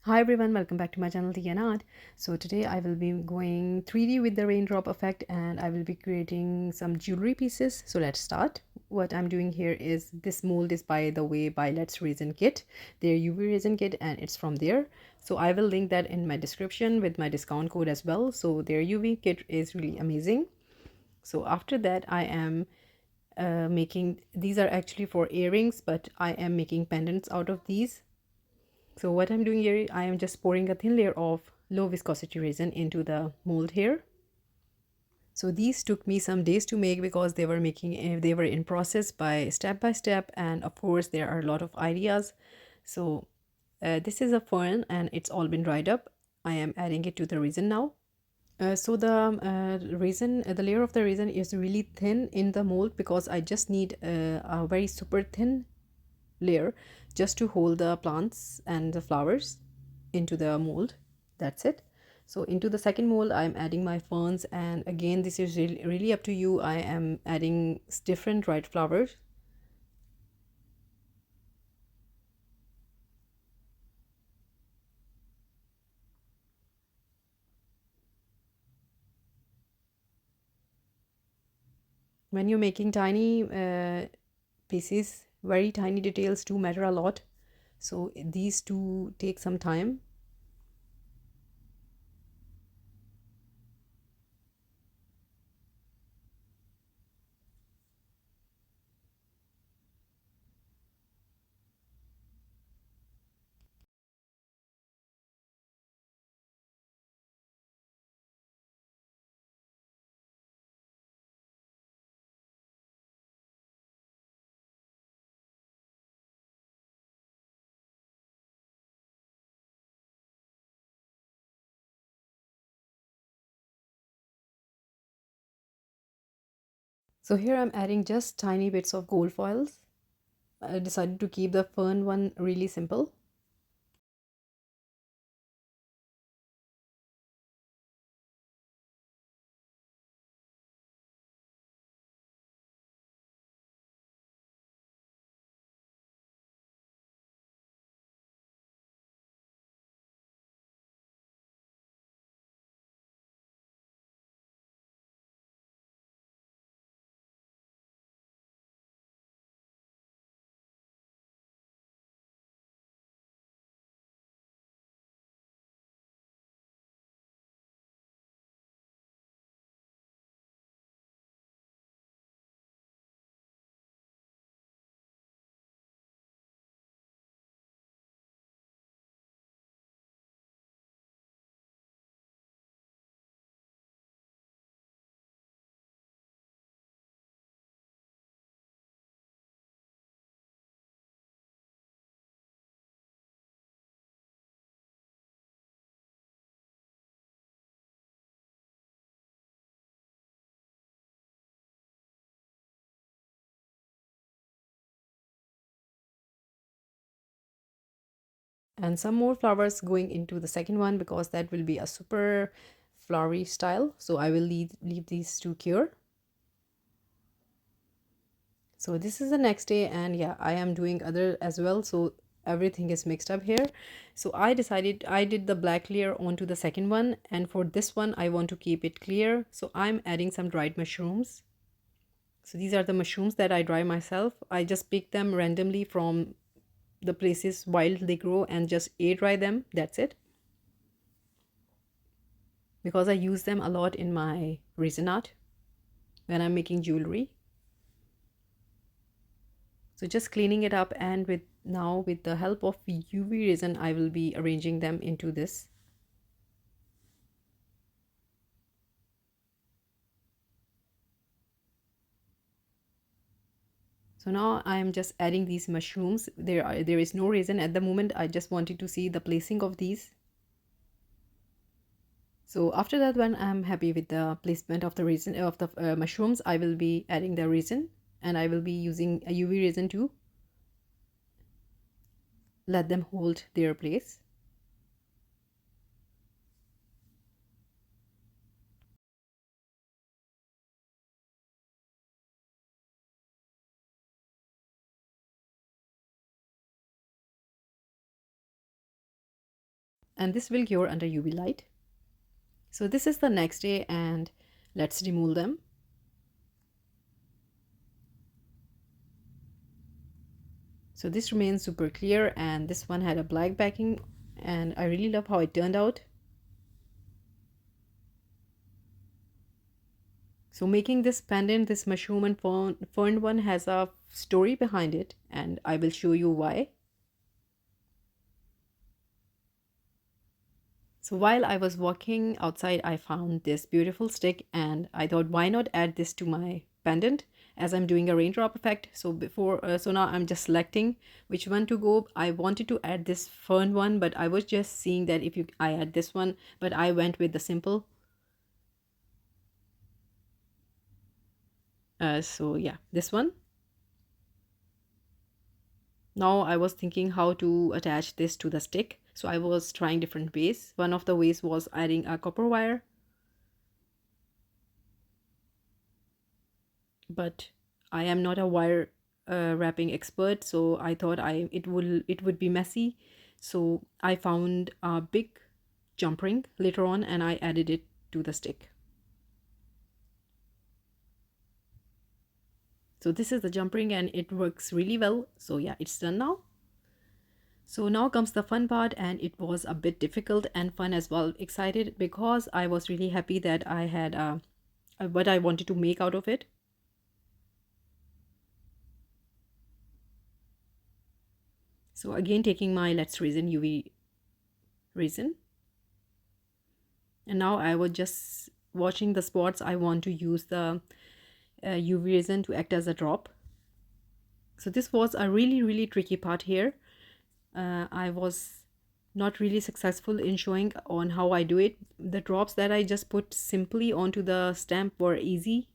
Hi everyone, welcome back to my channel Tea&Art. So today I will be going 3D with the raindrop effect and I will be creating some jewelry pieces. So let's start. What I'm doing here is this mold is by the way by Let's Resin Kit, their UV resin kit, and it's from there. So I will link that in my description with my discount code as well. So their UV kit is really amazing. So after that I am making, these are actually for earrings, but I am making pendants out of these. So what I'm doing here, I am just pouring a thin layer of low viscosity resin into the mold here. So these took me some days to make because they were in process by step, and of course there are a lot of ideas. So this is a fern and it's all been dried up. I am adding it to the resin now. So the resin, the layer of the resin is really thin in the mold because I just need a very super thin layer just to hold the plants and the flowers into the mold. That's it. So into the second mold I'm adding my ferns, and again this is really up to you. I am adding different dried flowers. When you're making tiny pieces, very tiny details do matter a lot, so these two take some time. So here I'm adding just tiny bits of gold foils. I decided to keep the fern one really simple. And some more flowers going into the second one because that will be a super flowery style. So I will leave these to cure. So this is the next day, and yeah, I am doing other as well, so everything is mixed up here. So I decided I did the black layer onto the second one, and for this one I want to keep it clear, so I'm adding some dried mushrooms. So these are the mushrooms that I dry myself. I just pick them randomly from the places wild they grow and just air dry them. That's it, because I use them a lot in my resin art when I'm making jewelry. So just cleaning it up, and with now with the help of UV resin I will be arranging them into this. So now I am just adding these mushrooms. There is no reason at the moment. I just wanted to see the placing of these. So after that, when I'm happy with the placement of the resin of the mushrooms, I will be adding the resin, and I will be using a UV resin to let them hold their place. and this will cure under UV light. So this is the next day, and let's remove them. So this remains super clear, and this one had a black backing, and I really love how it turned out. So making this pendant, this mushroom and fern one, has a story behind it, and I will show you why. So while I was walking outside, I found this beautiful stick, and I thought, why not add this to my pendant, as I'm doing a raindrop effect. So now I'm just selecting which one to go. I wanted to add this fern one, but I was just seeing that if I add this one, but I went with the simple. So yeah, this one. Now I was thinking how to attach this to the stick. So I was trying different ways. One of the ways was adding a copper wire, but I am not a wire wrapping expert, so I thought it would be messy. So I found a big jump ring later on, and I added it to the stick. So this is the jump ring, and it works really well. So yeah, it's done now. So now comes the fun part, and it was a bit difficult and fun as well. Excited because I was really happy that I had what I wanted to make out of it. So again, taking my Let's Resin UV resin, and now I was just watching the spots I want to use the UV resin to act as a drop. So this was a really tricky part here. I was not really successful in showing on how I do it. The drops that I just put simply onto the stamp were easy,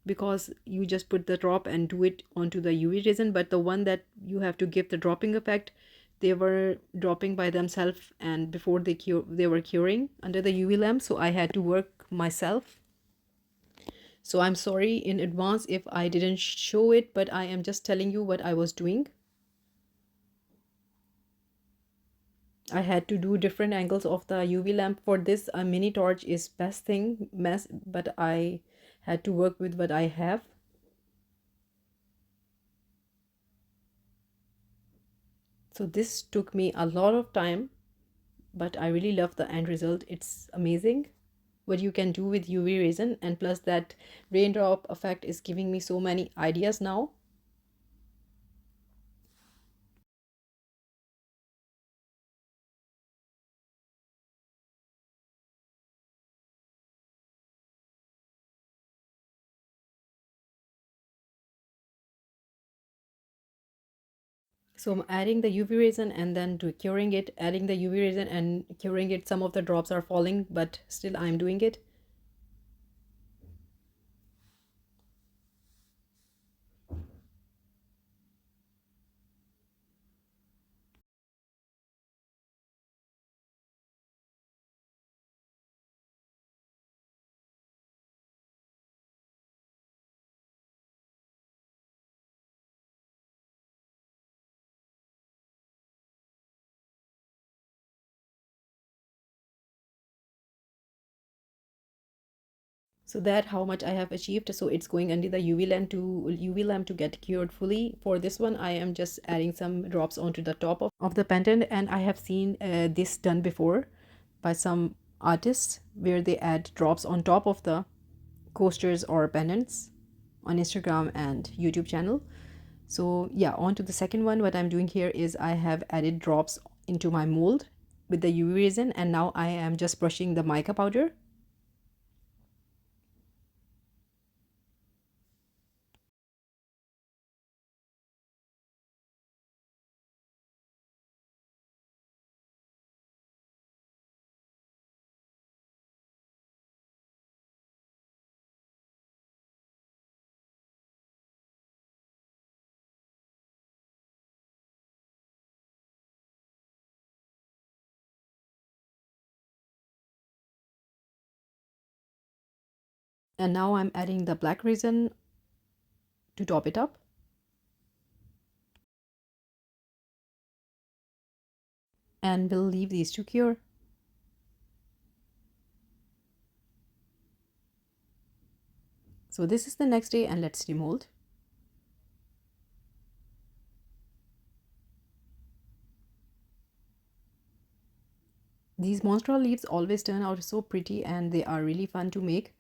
because you just put the drop and do it onto the UV resin, but the one that you have to give the dropping effect, they were dropping by themselves, and before they were curing under the UV lamp, so I had to work myself. So I'm sorry in advance if I didn't show it, but I am just telling you what I was doing. I had to do different angles of the UV lamp. For this, a mini torch is best thing, but I had to work with what I have. So this took me a lot of time, but I really love the end result. It's amazing what you can do with UV resin, and plus that raindrop effect is giving me so many ideas now. So I'm adding the UV resin and then curing it, adding the UV resin and curing it. Some of the drops are falling, but still I'm doing it. So that how much I have achieved. So it's going under the UV lamp to get cured fully. For this one, I am just adding some drops onto the top of the pendant, and I have seen this done before by some artists, where they add drops on top of the coasters or pendants on Instagram and YouTube channel. So yeah, on to the second one. What I'm doing here is I have added drops into my mold with the UV resin, and now I am just brushing the mica powder. And now I'm adding the black resin to top it up. And we'll leave these to cure. So this is the next day, and let's demold. These monstral leaves always turn out so pretty, and they are really fun to make.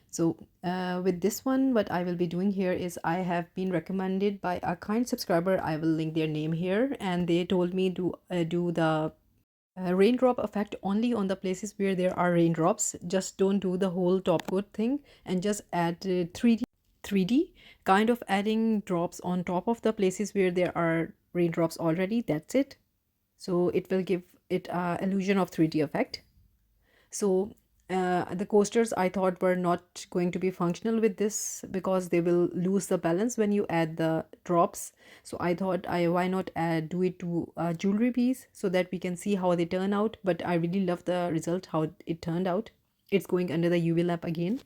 So with this one, what I will be doing here is I have been recommended by a kind subscriber. I will link their name here, and they told me to do the raindrop effect only on the places where there are raindrops. Just don't do the whole top coat thing, and just add 3D kind of adding drops on top of the places where there are raindrops already. That's it. So it will give it a illusion of 3D effect. So the coasters I thought were not going to be functional with this because they will lose the balance when you add the drops. So I thought, I why not do it to a jewelry piece so that we can see how they turn out. But I really love the result, how it turned out. It's going under the UV lamp again.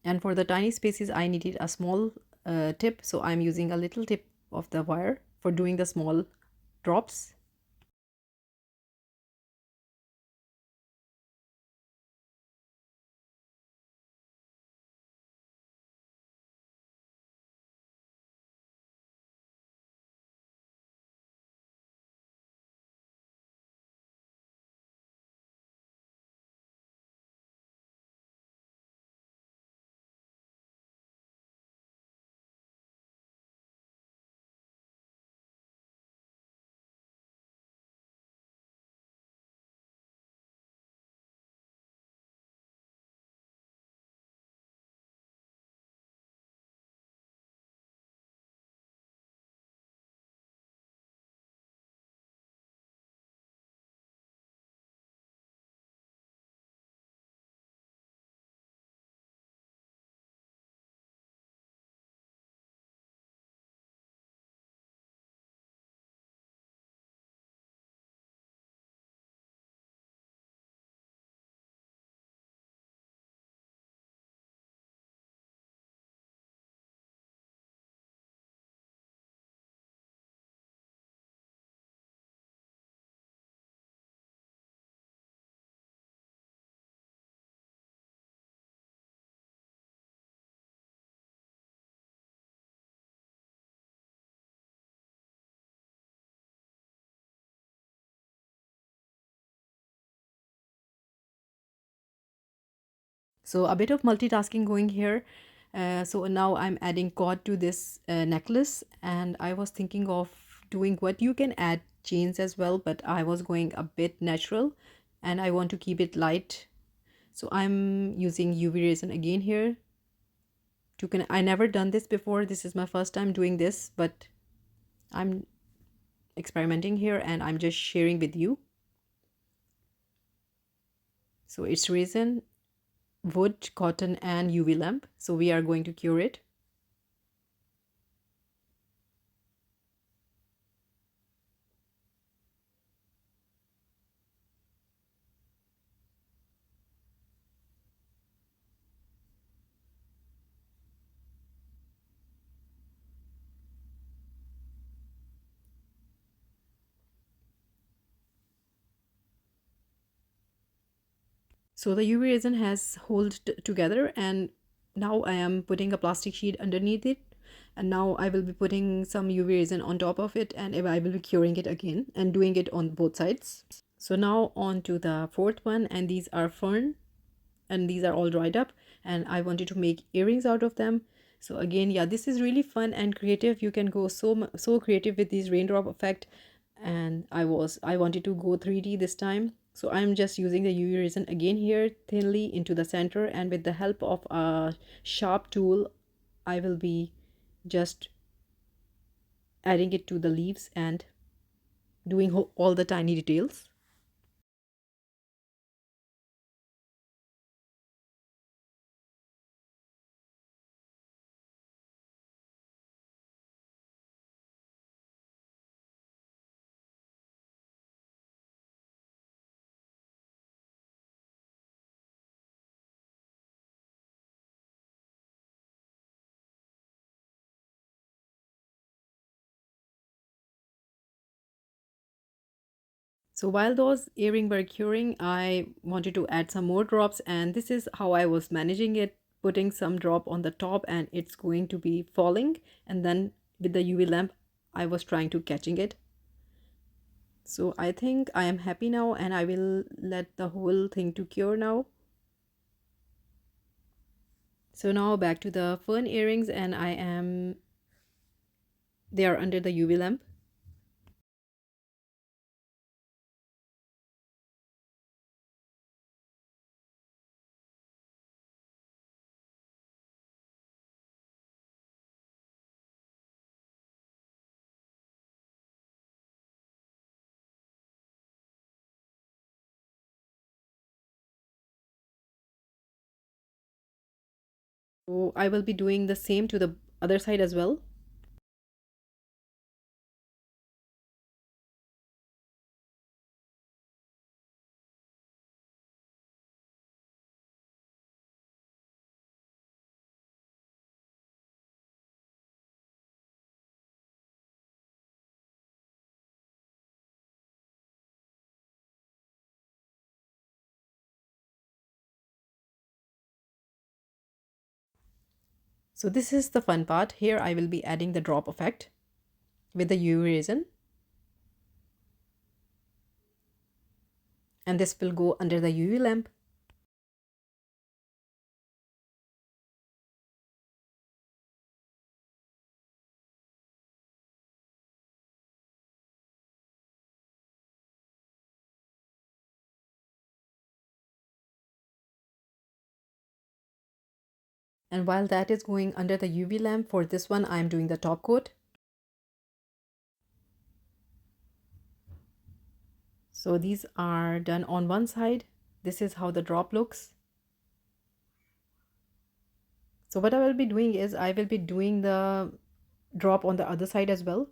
And for the tiny spaces, I needed a small tip. So I'm using a little tip of the wire for doing the small drops. So a bit of multitasking going here. So now I'm adding cord to this necklace, and I was thinking of doing what you can add chains as well, but I was going a bit natural and I want to keep it light. So I'm using UV resin again here. I never done this before. This is my first time doing this, but I'm experimenting here and I'm just sharing with you. So it's resin, wood, cotton, and UV lamp. So we are going to cure it. So the UV resin has held together, and now I am putting a plastic sheet underneath it, and now I will be putting some UV resin on top of it, and I will be curing it again and doing it on both sides. So now on to the fourth one, and these are fern, and these are all dried up, and I wanted to make earrings out of them. So again, yeah, this is really fun and creative. You can go so creative with these raindrop effect, and I wanted to go 3D this time. So I'm just using the UV resin again here thinly into the center, and with the help of a sharp tool I will be just adding it to the leaves and doing all the tiny details. So while those earrings were curing, I wanted to add some more drops, and this is how I was managing it, putting some drop on the top and it's going to be falling, and then with the UV lamp I was trying to catching it. So I think I am happy now, and I will let the whole thing to cure now. So now back to the fern earrings, and they are under the UV lamp. So I will be doing the same to the other side as well. So this is the fun part. Here I will be adding the drop effect with the UV resin, and this will go under the UV lamp. And while that is going under the UV lamp, for this one I am doing the top coat. So these are done on one side. This is how the drop looks. So what I will be doing is I will be doing the drop on the other side as well.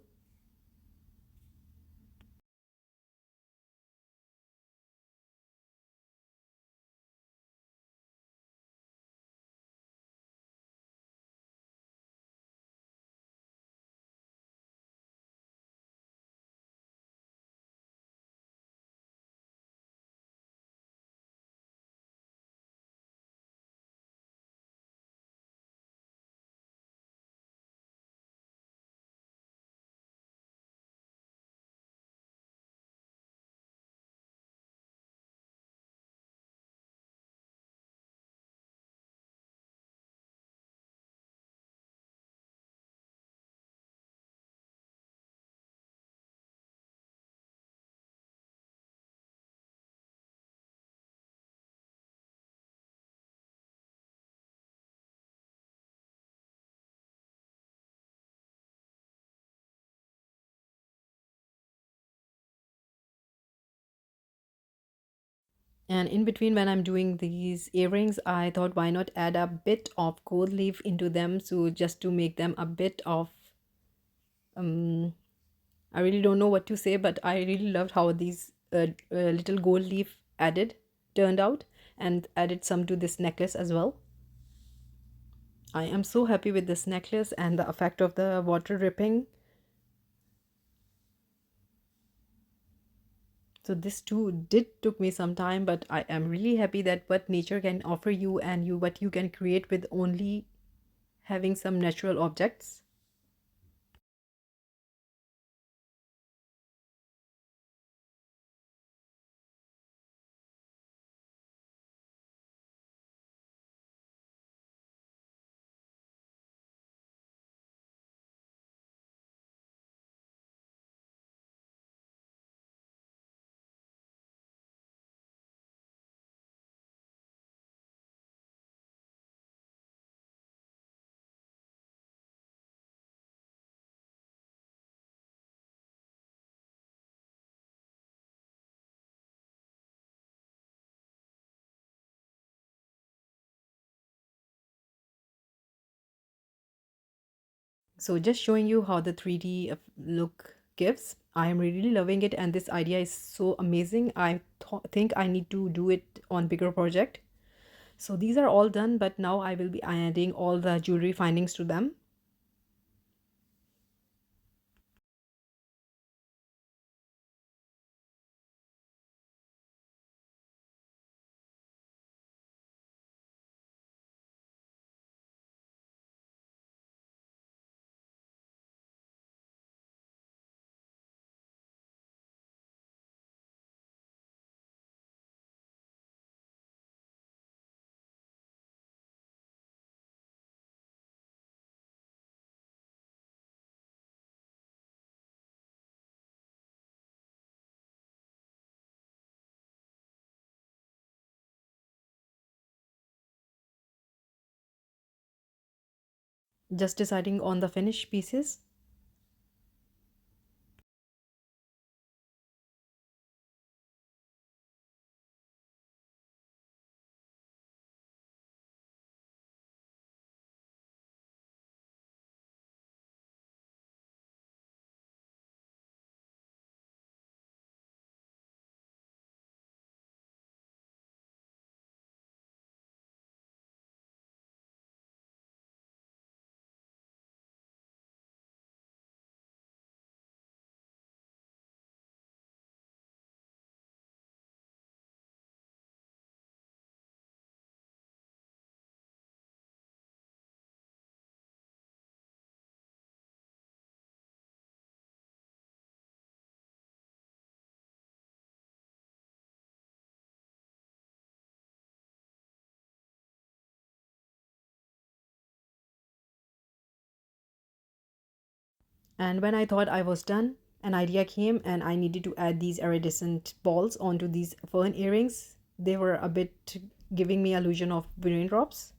And in between, when I'm doing these earrings, I thought why not add a bit of gold leaf into them, so just to make them a bit of um I really don't know what to say, but I really loved how these little gold leaf added turned out, and added some to this necklace as well. I am so happy with this necklace and the effect of the water dripping. So this too did took me some time, but I am really happy that what nature can offer you, and what you can create with only having some natural objects. So just showing you how the 3D look gives. I am really loving it, and this idea is so amazing. I think I need to do it on bigger project. So these are all done, but now I will be adding all the jewelry findings to them. just deciding on the finished pieces. And when I thought I was done, an idea came and I needed to add these iridescent balls onto these fern earrings. They were a bit giving me illusion of raindrops.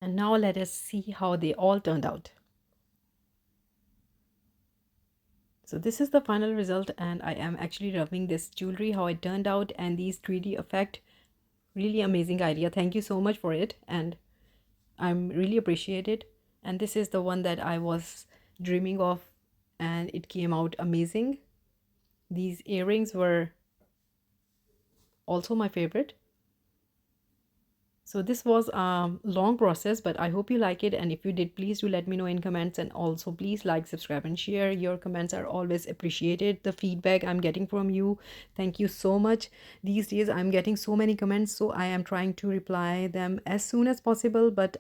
And now let us see how they all turned out. So this is the final result, and I am actually loving this jewelry, how it turned out, and these 3D effect. Really amazing idea. Thank you so much for it, and I'm really appreciate it. And this is the one that I was dreaming of, and it came out amazing. These earrings were also my favorite. So this was a long process, but I hope you like it. And if you did, please do let me know in comments. And also please like, subscribe, and share. Your comments are always appreciated. The feedback I'm getting from you, thank you so much. These days I'm getting so many comments, so I am trying to reply them as soon as possible. But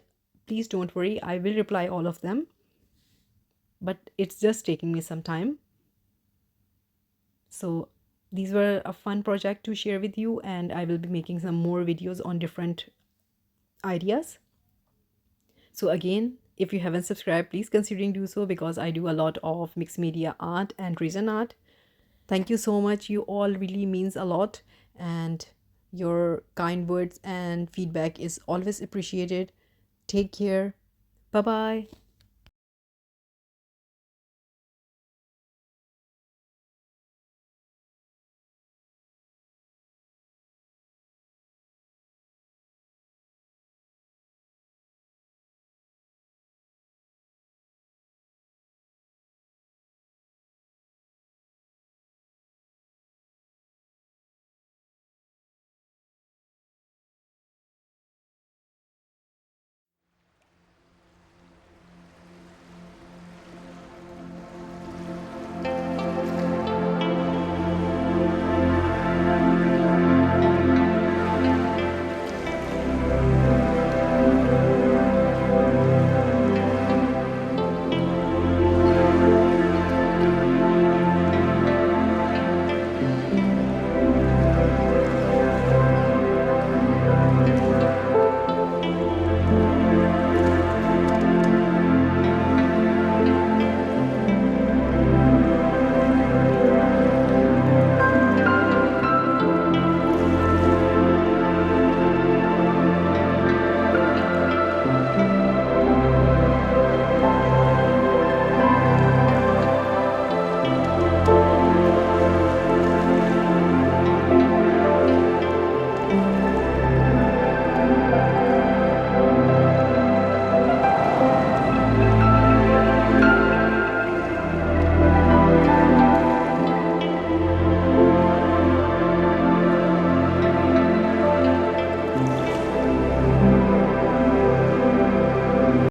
please don't worry, I will reply all of them. But it's just taking me some time. So these were a fun project to share with you, and I will be making some more videos on different ideas. So again, if you haven't subscribed, please considering do so, because I do a lot of mixed media art and resin art. Thank you so much. You all really means a lot, and your kind words and feedback is always appreciated. Take care. Bye bye.